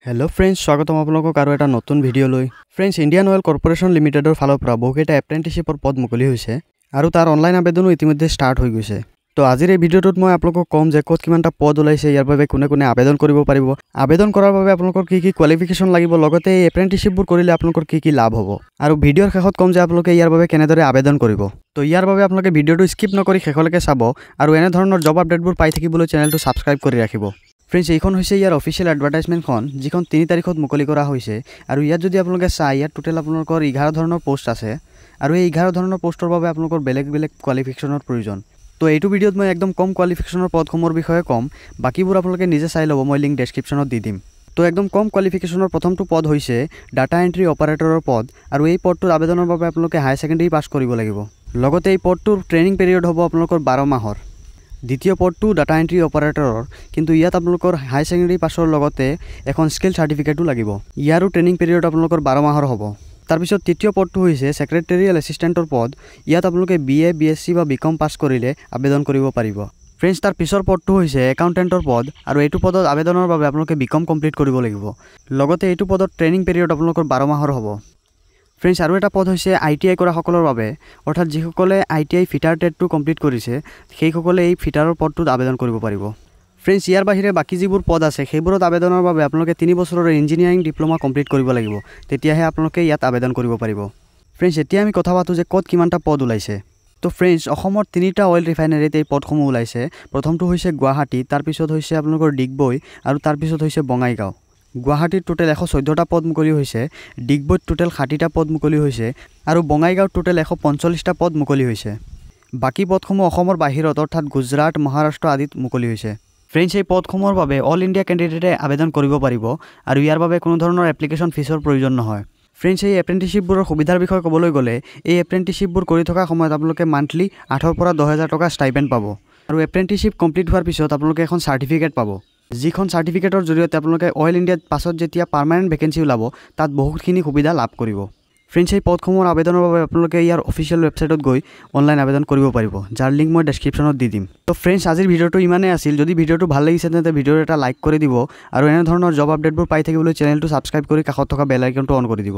Hello friends स्वागतम आपलोगों और এটা নতুন ভিডিও লৈ फ्रेंड्स इंडियन ऑयल कॉर्पोरेशन लिमिटेडर फाলৰ পৰা বহুকেইটা এপ্ৰেন্টিসশিপৰ পদ মুকলি হৈছে আৰু তাৰ অনলাইন আবেদনো ইতিমধ্যে স্টাर्ट হৈ গৈছে। তো আজিৰ এই ভিডিওটোত মই আপোনালোকক কম যে ক'ত কিমানটা পদ ওলাইছে, ইয়াৰ বাবে কোনে কোনে আবেদন কৰিব পাৰিব, আবেদন কৰাৰ বাবে আপোনালোকৰ কি কি কোৱালিফিকেশন লাগিব, লগতে এই এপ্ৰেন্টিসশিপবোৰ কৰিলে আপোনালোকৰ কি কি লাভ হ'ব, আৰু ভিডিওৰ শেষত কম যে আপোনালোকে ইয়াৰ বাবে কেনেদৰে আবেদন কৰিব। তো ইয়াৰ বাবে আপোনালোকে ভিডিওটো স্কিপ নকৰি শেষলৈকে চাব আৰু এনে ধৰণৰ জব আপডেটবোৰ পাই থাকিবলৈ চেনেলটো সাবস্ক্ৰাইব কৰি ৰাখিব। फ्रेंड्स এইখন হৈছে ইয়াৰ অফিচিয়েল এডভাৰটাইজমেন্টখন যিখন 3 তাৰিখত মুকলি কৰা হৈছে আৰু ইয়াত যদি আপোনালোকে চাই ইয়াত টোটাল আপোনালোকৰ 11 ধৰণৰ পোষ্ট আছে আৰু এই 11 ধৰণৰ পোষ্টৰ বাবে আপোনালোকৰ বেলেগ বেলেগ কোৱালিফিকেশনৰ প্ৰয়োজন। তো এইটো ভিডিওত মই একদম কম কোৱালিফিকেশনৰ পদসমূহৰ বিষয়ে কম, বাকিবোৰ আপোনালোকে নিজে চাই ল'ব, মই লিংক ডেসক্ৰিপচনত দি দিম। তো একদম কম কোৱালিফিকেশনৰ প্ৰথমটো পদ হৈছে ডাটা এন্ট্ৰি অপাৰেটৰৰ পদ আৰু এই পদটোৰ আবেদনৰ বাবে আপোনালোকে হাই সেকেন্ডাৰী পাছ কৰিব লাগিব। লগতে এই পদটোৰ ট্ৰেনিং পিৰিয়ড হ'ব আপোনালোকৰ 12 মাহৰ। দ্বিতীয় পদটো ডাটা এন্ট্ৰি অপাৰেটৰৰ, কিন্তু ইয়াত আপোনালোকৰ হাই সেকেন্ডাৰী পাছৰ লগতে এখন স্কিল সাৰ্টিফিকেটো লাগিব। ইয়াৰো ট্ৰেনিং পিৰিয়ড আপোনালোকৰ 12 মাহৰ হ'ব। তাৰ পিছত তৃতীয় পদটো হৈছে সেক্ৰেটাৰিয়েল এসিস্ট্যান্টৰ পদ। ইয়াত আপোনালোকে বিএ বিএসসি বা বিকম পাছ কৰিলে আবেদন কৰিব পাৰিব। ফ্ৰেন্ডছ তাৰ পিছৰ পদটো হৈছে একাউন্টেন্টৰ পদ আৰু এইটো পদত আবেদনৰ বাবে আপোনালোকে বিকম কমপ্লিট কৰিব লাগিব। লগতে এইটো পদত ট্ৰেনিং পিৰিয়ড আপোনালোকৰ 12 মাহৰ হ'ব। फ्रेंड्स আৰু এটা পদ হৈছে আইটিআই কৰা সকলৰ বাবে, অৰ্থাৎ যিসকলে আইটিআই ফিটাৰ টেটটো কমপ্লিট কৰিছে সেইসকলে এই ফিটাৰৰ পদটোত আবেদন কৰিব পাৰিব। फ्रेंड्स ইয়াৰ বাহিৰে বাকি যিবোৰ পদ আছে সেইবোৰত আবেদনৰ বাবে আপোনালোকে 3 বছৰৰ ইঞ্জিনিয়াৰিং ডিপ্লোমা কমপ্লিট কৰিব লাগিব, তেতিয়াহে আপোনালোকে ইয়াত আবেদন কৰিব পাৰিব। फ्रेंड्स এতিয়া আমি কথা পাতো যে ক'ত কিমানটা পদ ওলাইছে। তো फ्रेंड्स অসমৰ 3টা অইল ৰিফাইনাৰীত এই পদসমূহ ওলাইছে। প্ৰথমটো হৈছে গুৱাহাটী, তাৰ পিছত হৈছে আপোনালোকৰ ডিগবৈ আৰু তাৰ পিছত হৈছে বঙাইগাঁও। গুৱাহাটীত টোটেল 114টা পদ মুকলি হৈছে, ডিগবৈত টোটেল 60টা পদ মুকলি হৈছে আৰু বঙাইগাঁৱত টোটেল 145টা পদ মুকলি হৈছে। বাকি পদসমূহ অসমৰ বাহিৰত অৰ্থাৎ গুজৰাট, মহাৰাষ্ট্ৰ আদিত মুকলি হৈছে। ফ্ৰেন্ডছ এই পদসমূহৰ বাবে অল ইণ্ডিয়া কেণ্ডিডেটে আবেদন কৰিব পাৰিব আৰু ইয়াৰ বাবে কোনো ধৰণৰ এপ্লিকেশ্যন ফিছৰ প্ৰয়োজন নহয়। ফ্ৰেন্ডছ এই এপ্ৰেন্টিসশিপবোৰৰ সুবিধাৰ বিষয়ে ক'বলৈ গ'লে এই এপ্ৰেন্টিসশিপবোৰ কৰি থকা সময়ত আপোনালোকে মান্থলি 8ৰ পৰা 10,000 টকা ষ্টাইপেণ্ড পাব আৰু এপ্ৰেন্টিসশিপ কমপ্লিট হোৱাৰ পিছত আপোনালোকে এখন সাৰ্টিফিকেট পাব, যিখন সাৰ্টিফিকেটৰ জৰিয়তে আপোনালোকে অইল ইণ্ডিয়াত পাছত যেতিয়া পাৰ্মানেণ্ট ভেকেন্সি ওলাব তাত বহুতখিনি সুবিধা লাভ কৰিব। ফ্ৰেন্ডছ এই পদসমূহৰ আবেদনৰ বাবে আপোনালোকে ইয়াৰ অফিচিয়েল ৱেবছাইটত গৈ অনলাইন আবেদন কৰিব পাৰিব, যাৰ লিংক মই ডেসক্ৰিপচনত দি দিম। তো ফ্ৰেন্ডছ আজিৰ ভিডিওটো ইমানেই আছিল। যদি ভিডিওটো ভাল লাগিছে তেন্তে ভিডিওৰ এটা লাইক কৰি দিব আৰু এনে ধৰণৰ জব আপডেটবোৰ পাই থাকিবলৈ চেনেলটো সাবস্ক্ৰাইব কৰি কাষত থকা বেল আইকনটো অন কৰি দিব।